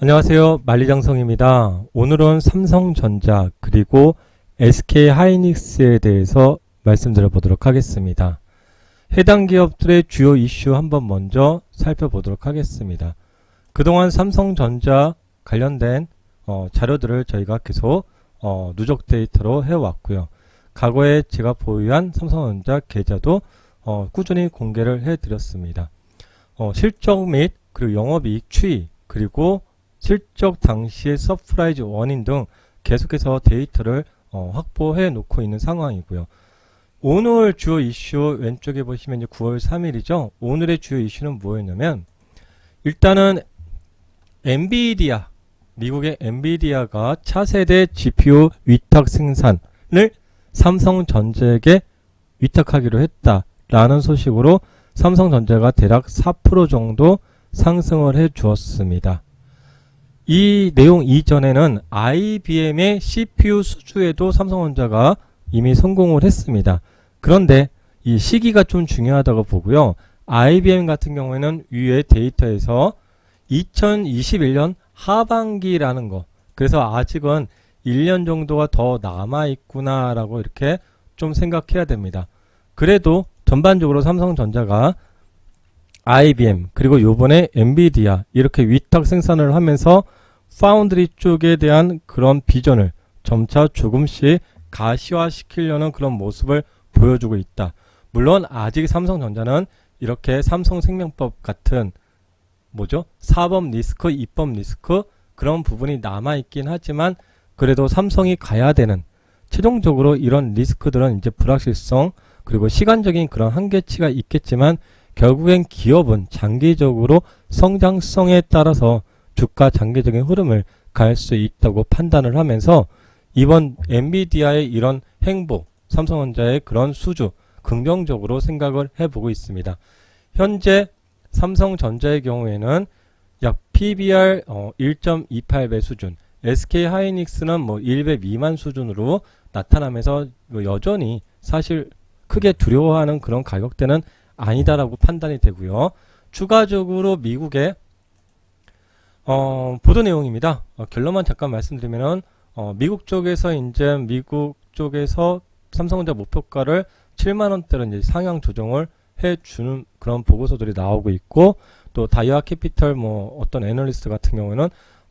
안녕하세요. 만리장성입니다. 오늘은 삼성전자 그리고 SK하이닉스에 대해서 말씀드려 보도록 하겠습니다. 해당 기업들의 주요 이슈 한번 먼저 살펴보도록 하겠습니다. 그동안 삼성전자 관련된 자료들을 저희가 계속 누적 데이터로 해왔고요. 과거에 제가 보유한 삼성전자 계좌도 꾸준히 공개를 해드렸습니다. 실적 및 그리고 영업이익 추이 그리고 실적 당시의 서프라이즈 원인 등 계속해서 데이터를 확보해 놓고 있는 상황이고요. 오늘 주요 이슈 왼쪽에 보시면 이제 9월 3일이죠. 오늘의 주요 이슈는 뭐였냐면 일단은 엔비디아, 미국의 엔비디아가 차세대 GPU 위탁 생산을 삼성전자에게 위탁하기로 했다라는 소식으로 삼성전자가 대략 4% 정도 상승을 해 주었습니다. 이 내용 이전에는 IBM의 CPU 수주에도 삼성전자가 이미 성공을 했습니다. 그런데 이 시기가 좀 중요하다고 보고요. IBM 같은 경우에는 위의 데이터에서 2021년 하반기라는 거, 그래서 아직은 1년 정도가 더 남아있구나 라고 이렇게 좀 생각해야 됩니다. 그래도 전반적으로 삼성전자가 IBM 그리고 요번에 엔비디아 이렇게 위탁 생산을 하면서 파운드리 쪽에 대한 그런 비전을 점차 조금씩 가시화시키려는 그런 모습을 보여주고 있다. 물론 아직 삼성전자는 이렇게 삼성생명법 같은 사법 리스크, 입법 리스크 그런 부분이 남아있긴 하지만 그래도 삼성이 가야 되는 최종적으로 이런 리스크들은 이제 불확실성 그리고 시간적인 그런 한계치가 있겠지만 결국엔 기업은 장기적으로 성장성에 따라서 주가 장기적인 흐름을 갈 수 있다고 판단을 하면서 이번 엔비디아의 이런 행보, 삼성전자의 그런 수주 긍정적으로 생각을 해보고 있습니다. 현재 삼성전자의 경우에는 약 PBR 1.28배 수준, SK하이닉스는 1배 미만 수준으로 나타나면서 여전히 사실 크게 두려워하는 그런 가격대는 아니다라고 판단이 되고요. 추가적으로 미국의 보도 내용입니다. 결론만 잠깐 말씀드리면은 미국 쪽에서 삼성전자 목표가를 7만원대로 이제 상향 조정을 해주는 그런 보고서들이 나오고 있고 또 다이아 캐피털 어떤 애널리스트 같은 경우는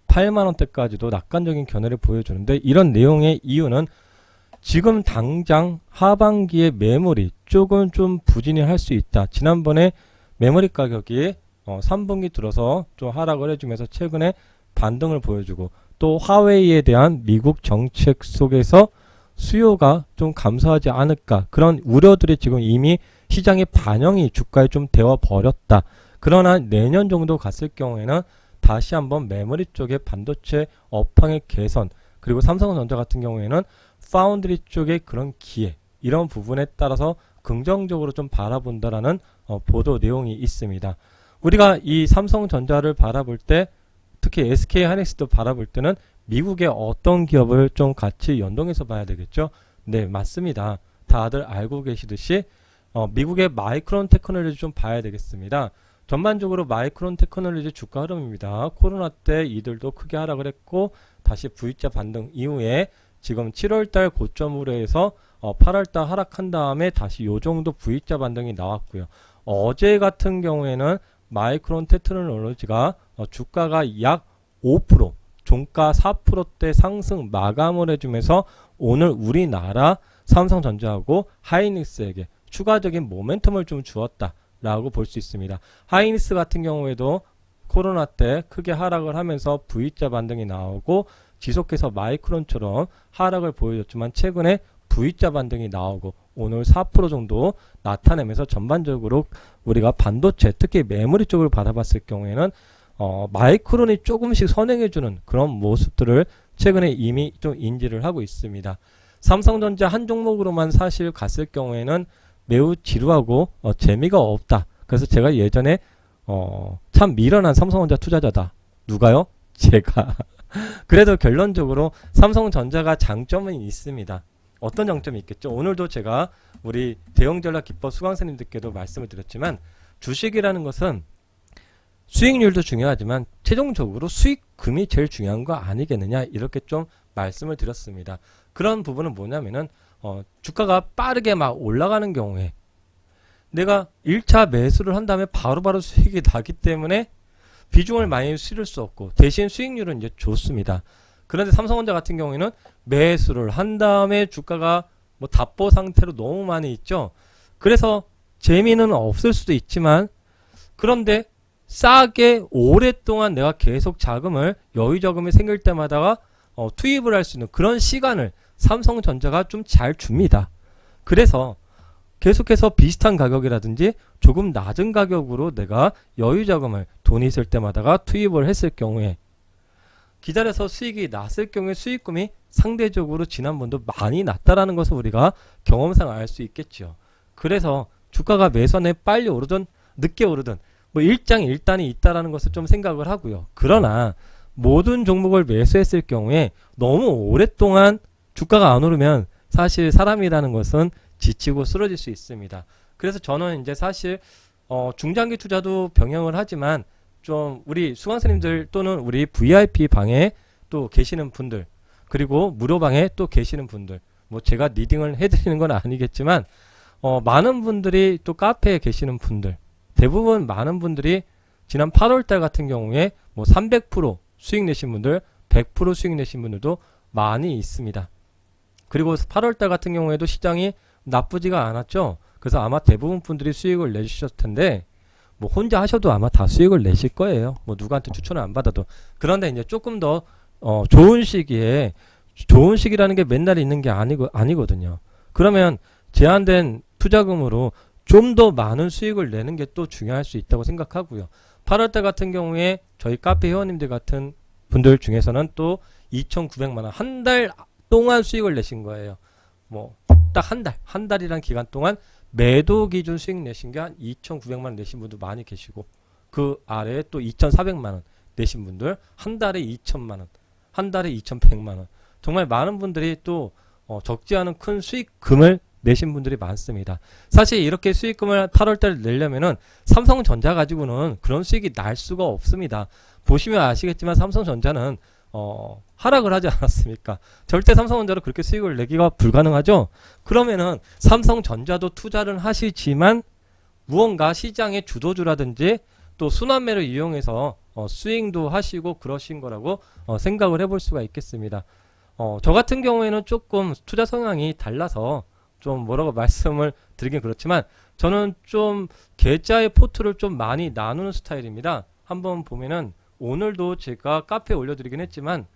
8만원대까지도 낙관적인 견해를 보여주는데 이런 내용의 이유는 지금 당장 하반기에 메모리 쪽은 좀 부진이 할 수 있다. 지난번에 메모리 가격이 3분기 들어서 좀 하락을 해주면서 최근에 반등을 보여주고 또 화웨이에 대한 미국 정책 속에서 수요가 좀 감소하지 않을까 그런 우려들이 지금 이미 시장의 반영이 주가에 좀 되어 버렸다. 그러나 내년 정도 갔을 경우에는 다시 한번 메모리 쪽의 반도체 업황의 개선 그리고 삼성전자 같은 경우에는 파운드리 쪽의 그런 기회 이런 부분에 따라서 긍정적으로 좀 바라본다라는 보도 내용이 있습니다. 우리가 이 삼성전자를 바라볼 때 특히 SK하이닉스도 바라볼 때는 미국의 어떤 기업을 좀 같이 연동해서 봐야 되겠죠? 네, 맞습니다. 다들 알고 계시듯이 미국의 마이크론 테크놀로지 좀 봐야 되겠습니다. 전반적으로 마이크론 테크놀로지 주가 흐름입니다. 코로나 때 이들도 크게 하락을 했고 다시 V자 반등 이후에 지금 7월달 고점으로 해서 8월달 하락한 다음에 다시 요정도 V자 반등이 나왔고요. 어제 같은 경우에는 마이크론 테크놀로지가 주가가 약 5% 종가 4%대 상승 마감을 해주면서 오늘 우리나라 삼성전자하고 하이닉스에게 추가적인 모멘텀을 좀 주었다 라고 볼 수 있습니다. 하이닉스 같은 경우에도 코로나 때 크게 하락을 하면서 V자 반등이 나오고 지속해서 마이크론처럼 하락을 보여줬지만 최근에 V자 반등이 나오고 오늘 4% 정도 나타내면서 전반적으로 우리가 반도체 특히 메모리 쪽을 바라봤을 경우에는 마이크론이 조금씩 선행해주는 그런 모습들을 최근에 이미 좀 인지를 하고 있습니다. 삼성전자 한 종목으로만 사실 갔을 경우에는 매우 지루하고 재미가 없다. 그래서 제가 예전에 참 미련한 삼성전자 투자자다. 누가요? 제가. 그래도 결론적으로 삼성전자가 장점은 있습니다. 어떤 장점이 있겠죠? 오늘도 제가 우리 대형전략 기법 수강생님들께도 말씀을 드렸지만 주식이라는 것은 수익률도 중요하지만 최종적으로 수익금이 제일 중요한 거 아니겠느냐 이렇게 좀 말씀을 드렸습니다. 그런 부분은 뭐냐면은 주가가 빠르게 막 올라가는 경우에 내가 1차 매수를 한 다음에 바로바로 수익이 나기 때문에 비중을 많이 실을 수 없고 대신 수익률은 이제 좋습니다. 그런데 삼성전자 같은 경우에는 매수를 한 다음에 주가가 뭐 답보 상태로 너무 많이 있죠. 그래서 재미는 없을 수도 있지만 그런데 싸게 오랫동안 내가 계속 자금을 여유 자금이 생길 때마다 투입을 할 수 있는 그런 시간을 삼성전자가 좀 잘 줍니다. 그래서 계속해서 비슷한 가격이라든지 조금 낮은 가격으로 내가 여유 자금을 돈이 있을 때마다가 투입을 했을 경우에 기다려서 수익이 났을 경우에 수익금이 상대적으로 지난번도 많이 났다라는 것을 우리가 경험상 알 수 있겠죠. 그래서 주가가 매수한에 빨리 오르든 늦게 오르든 뭐 일장일단이 있다라는 것을 좀 생각을 하고요. 그러나 모든 종목을 매수했을 경우에 너무 오랫동안 주가가 안 오르면 사실 사람이라는 것은 지치고 쓰러질 수 있습니다. 그래서 저는 이제 사실 중장기 투자도 병행을 하지만 좀 우리 수강생님들 또는 우리 VIP 방에 또 계시는 분들 그리고 무료방에 또 계시는 분들 뭐 제가 리딩을 해드리는 건 아니겠지만 많은 분들이 또 카페에 계시는 분들 대부분 많은 분들이 지난 8월달 같은 경우에 뭐 300% 수익 내신 분들 100% 수익 내신 분들도 많이 있습니다. 그리고 8월달 같은 경우에도 시장이 나쁘지가 않았죠. 그래서 아마 대부분 분들이 수익을 내주셨을 텐데 뭐 혼자 하셔도 아마 다 수익을 내실 거예요. 뭐 누구한테 추천을 안 받아도. 그런데 이제 조금 더 좋은 시기에 좋은 시기라는 게 맨날 있는 게 아니거든요. 그러면 제한된 투자금으로 좀 더 많은 수익을 내는 게 또 중요할 수 있다고 생각하고요. 8월달 같은 경우에 저희 카페 회원님들 같은 분들 중에서는 또 2,900만원 한 달 동안 수익을 내신 거예요. 뭐 딱 한 달이란 기간 동안 매도 기준 수익 내신 게 한 2,900만원 내신 분도 많이 계시고 그 아래에 또 2,400만원 내신 분들 한 달에 2,000만원 한 달에 2,100만원 정말 많은 분들이 또 적지 않은 큰 수익금을 내신 분들이 많습니다. 사실 이렇게 수익금을 8월달에 내려면은 삼성전자 가지고는 그런 수익이 날 수가 없습니다. 보시면 아시겠지만 삼성전자는 하락을 하지 않았습니까? 절대 삼성전자로 그렇게 수익을 내기가 불가능하죠. 그러면은 삼성전자도 투자를 하시지만 무언가 시장의 주도주라든지 또 순환매를 이용해서 스윙도 하시고 그러신 거라고 생각을 해볼 수가 있겠습니다. 저 같은 경우에는 조금 투자 성향이 달라서 좀 뭐라고 말씀을 드리긴 그렇지만 저는 좀 계좌의 포트를 좀 많이 나누는 스타일입니다. 한번 보면은 오늘도 제가 카페에 올려드리긴 했지만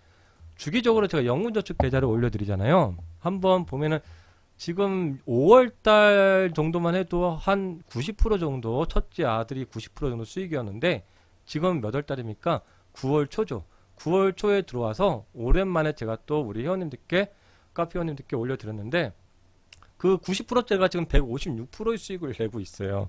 주기적으로 제가 연금저축 계좌를 올려드리잖아요. 한번 보면은 지금 5월달 정도만 해도 한 90% 정도 첫째 아들이 90% 정도 수익이었는데 지금 몇 월달입니까? 9월 초죠. 9월 초에 들어와서 오랜만에 제가 또 우리 회원님들께 카페 회원님들께 올려드렸는데 그 90%대가 지금 156%의 수익을 내고 있어요.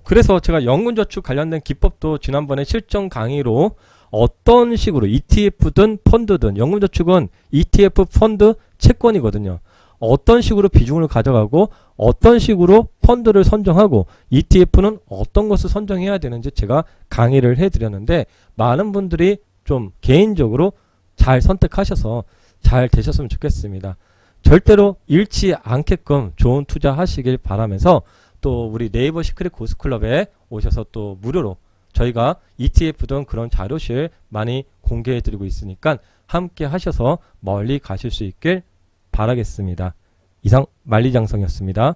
그래서 제가 연금저축 관련된 기법도 지난번에 실전 강의로 어떤 식으로 ETF든 펀드든 연금저축은 ETF 펀드 채권이거든요. 어떤 식으로 비중을 가져가고 어떤 식으로 펀드를 선정하고 ETF는 어떤 것을 선정해야 되는지 제가 강의를 해드렸는데 많은 분들이 좀 개인적으로 잘 선택하셔서 잘 되셨으면 좋겠습니다. 절대로 잃지 않게끔 좋은 투자 하시길 바라면서 또 우리 네이버 시크릿 고스클럽에 오셔서 또 무료로 저희가 ETF든 그런 자료실 많이 공개해 드리고 있으니까 함께 하셔서 멀리 가실 수 있길 바라겠습니다. 이상 만리장성이었습니다.